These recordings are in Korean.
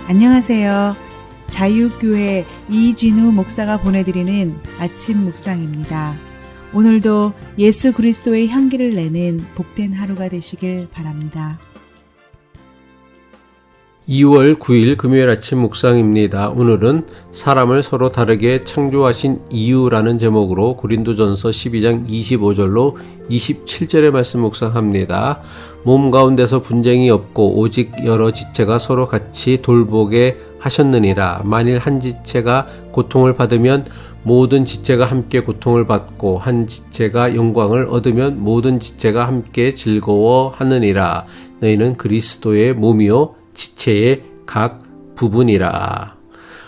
안녕하세요. 자유교회 이진우 목사가 보내드리는 아침 묵상입니다. 오늘도 예수 그리스도의 향기를 내는 복된 하루가 되시길 바랍니다. 2월 9일 금요일 아침 묵상입니다. 오늘은 사람을 서로 다르게 창조하신 이유라는 제목으로 고린도전서 12장 25절로 27절의 말씀 묵상합니다. 몸 가운데서 분쟁이 없고 오직 여러 지체가 서로 같이 돌보게 하셨느니라. 만일 한 지체가 고통을 받으면 모든 지체가 함께 고통을 받고 한 지체가 영광을 얻으면 모든 지체가 함께 즐거워하느니라. 너희는 그리스도의 몸이요 지체의 각 부분이라.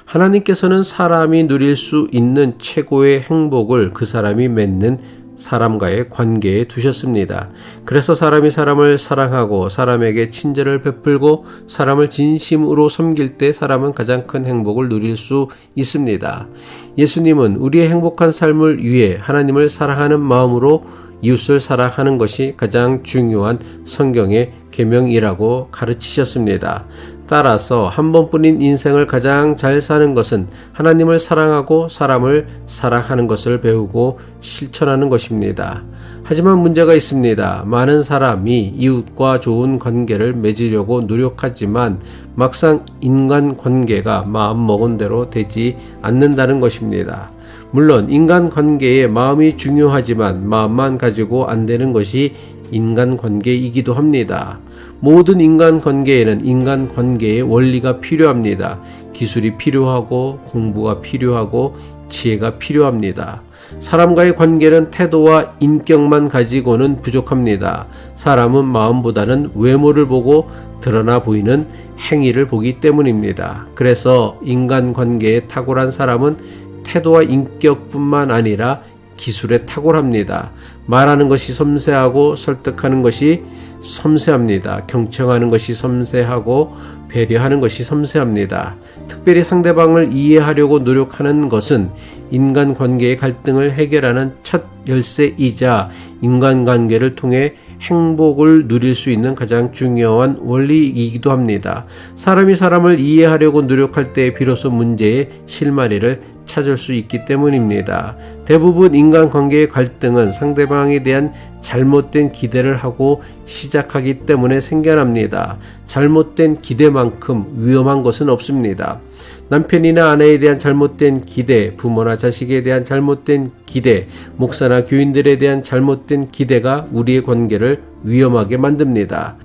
하나님께서는 사람이 누릴 수 있는 최고의 행복을 그 사람이 맺는 사람과의 관계에 두셨습니다. 그래서 사람이 사람을 사랑하고 사람에게 친절을 베풀고 사람을 진심으로 섬길 때 사람은 가장 큰 행복을 누릴 수 있습니다. 예수님은 우리의 행복한 삶을 위해 하나님을 사랑하는 마음으로 이웃을 사랑하는 것이 가장 중요한 성경의 계명이라고 가르치셨습니다. 따라서 한 번뿐인 인생을 가장 잘 사는 것은 하나님을 사랑하고 사람을 사랑하는 것을 배우고 실천하는 것입니다. 하지만 문제가 있습니다. 많은 사람이 이웃과 좋은 관계를 맺으려고 노력하지만 막상 인간관계가 마음먹은 대로 되지 않는다는 것입니다. 물론 인간관계에 마음이 중요하지만 마음만 가지고 안 되는 것이 인간관계이기도 합니다. 모든 인간관계에는 인간관계의 원리가 필요합니다. 기술이 필요하고 공부가 필요하고 지혜가 필요합니다. 사람과의 관계는 태도와 인격만 가지고는 부족합니다. 사람은 마음보다는 외모를 보고 드러나 보이는 행위를 보기 때문입니다. 그래서 인간관계에 탁월한 사람은 태도와 인격뿐만 아니라 기술에 탁월합니다. 말하는 것이 섬세하고 설득하는 것이 섬세합니다. 경청하는 것이 섬세하고 배려하는 것이 섬세합니다. 특별히 상대방을 이해하려고 노력하는 것은 인간관계의 갈등을 해결하는 첫 열쇠이자 인간관계를 통해 행복을 누릴 수 있는 가장 중요한 원리이기도 합니다. 사람이 사람을 이해하려고 노력할 때 비로소 문제의 실마리를 찾을 수 있기 때문입니다. 대부분 인간관계의 갈등은 상대방에 대한 잘못된 기대를 하고 시작하기 때문에 생겨납니다. 잘못된 기대만큼 위험한 것은 없습니다. 남편이나 아내에 대한 잘못된 기대, 부모나 자식에 대한 잘못된 기대, 목사나 교인들에 대한 잘못된 기대가 우리의 관계를 위험하게 만듭니다.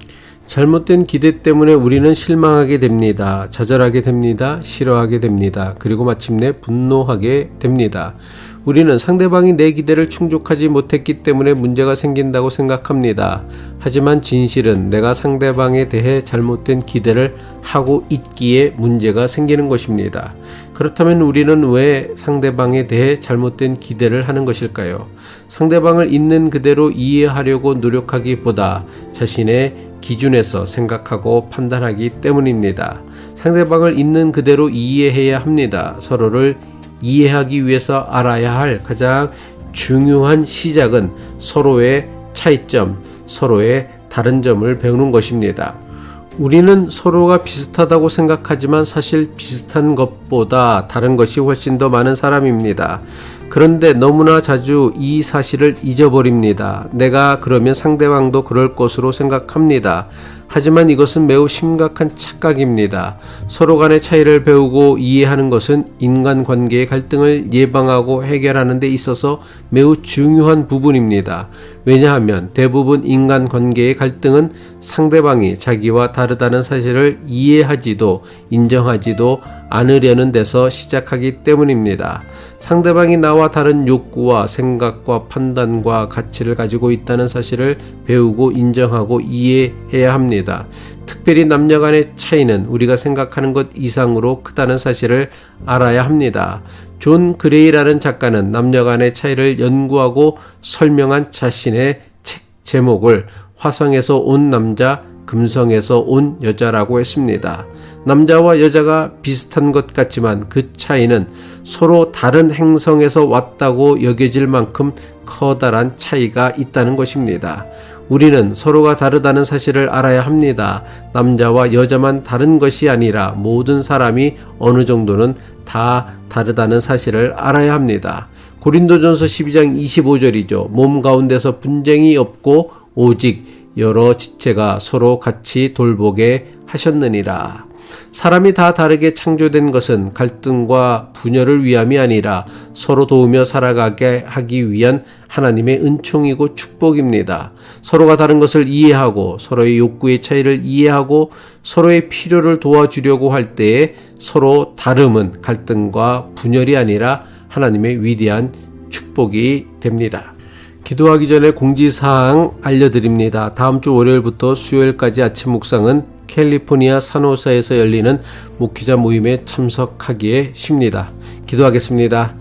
잘못된 기대 때문에 우리는 실망하게 됩니다. 좌절하게 됩니다. 싫어하게 됩니다. 그리고 마침내 분노하게 됩니다. 우리는 상대방이 내 기대를 충족하지 못했기 때문에 문제가 생긴다고 생각합니다. 하지만 진실은 내가 상대방에 대해 잘못된 기대를 하고 있기에 문제가 생기는 것입니다. 그렇다면 우리는 왜 상대방에 대해 잘못된 기대를 하는 것일까요? 상대방을 있는 그대로 이해하려고 노력하기보다 자신의 기준에서 생각하고 판단하기 때문입니다. 상대방을 있는 그대로 이해해야 합니다. 서로를 이해하기 위해서 알아야 할 가장 중요한 시작은 서로의 차이점, 서로의 다른 점을 배우는 것입니다. 우리는 서로가 비슷하다고 생각하지만 사실 비슷한 것보다 다른 것이 훨씬 더 많은 사람입니다. 그런데 너무나 자주 이 사실을 잊어버립니다. 내가 그러면 상대방도 그럴 것으로 생각합니다. 하지만 이것은 매우 심각한 착각입니다. 서로 간의 차이를 배우고 이해하는 것은 인간관계의 갈등을 예방하고 해결하는 데 있어서 매우 중요한 부분입니다. 왜냐하면 대부분 인간관계의 갈등은 상대방이 자기와 다르다는 사실을 이해하지도 인정하지도 않으려는 데서 시작하기 때문입니다. 상대방이 나와 다른 욕구와 생각과 판단과 가치를 가지고 있다는 사실을 배우고 인정하고 이해해야 합니다. 특별히 남녀 간의 차이는 우리가 생각하는 것 이상으로 크다는 사실을 알아야 합니다. 존 그레이라는 작가는 남녀 간의 차이를 연구하고 설명한 자신의 책 제목을 화성에서 온 남자 금성에서 온 여자라고 했습니다. 남자와 여자가 비슷한 것 같지만 그 차이는 서로 다른 행성에서 왔다고 여겨질 만큼 커다란 차이가 있다는 것입니다. 우리는 서로가 다르다는 사실을 알아야 합니다. 남자와 여자만 다른 것이 아니라 모든 사람이 어느 정도는 다 다르다는 사실을 알아야 합니다. 고린도전서 12장 25절이죠. 몸 가운데서 분쟁이 없고 오직 여러 지체가 서로 같이 돌보게 하셨느니라. 사람이 다 다르게 창조된 것은 갈등과 분열을 위함이 아니라 서로 도우며 살아가게 하기 위한 하나님의 은총이고 축복입니다. 서로가 다른 것을 이해하고 서로의 욕구의 차이를 이해하고 서로의 필요를 도와주려고 할 때에 서로 다름은 갈등과 분열이 아니라 하나님의 위대한 축복이 됩니다. 기도하기 전에 공지사항 알려드립니다. 다음 주 월요일부터 수요일까지 아침 묵상은 캘리포니아 산호사에서 열리는 목회자 모임에 참석하기에 쉽니다. 기도하겠습니다.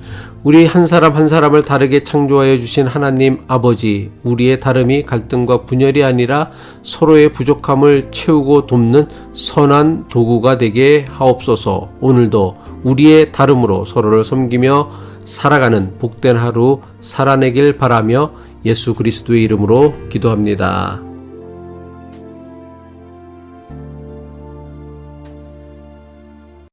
우리 한 사람 한 사람을 다르게 창조하여 주신 하나님 아버지, 우리의 다름이 갈등과 분열이 아니라 서로의 부족함을 채우고 돕는 선한 도구가 되게 하옵소서. 오늘도 우리의 다름으로 서로를 섬기며 살아가는 복된 하루 살아내길 바라며 예수 그리스도의 이름으로 기도합니다.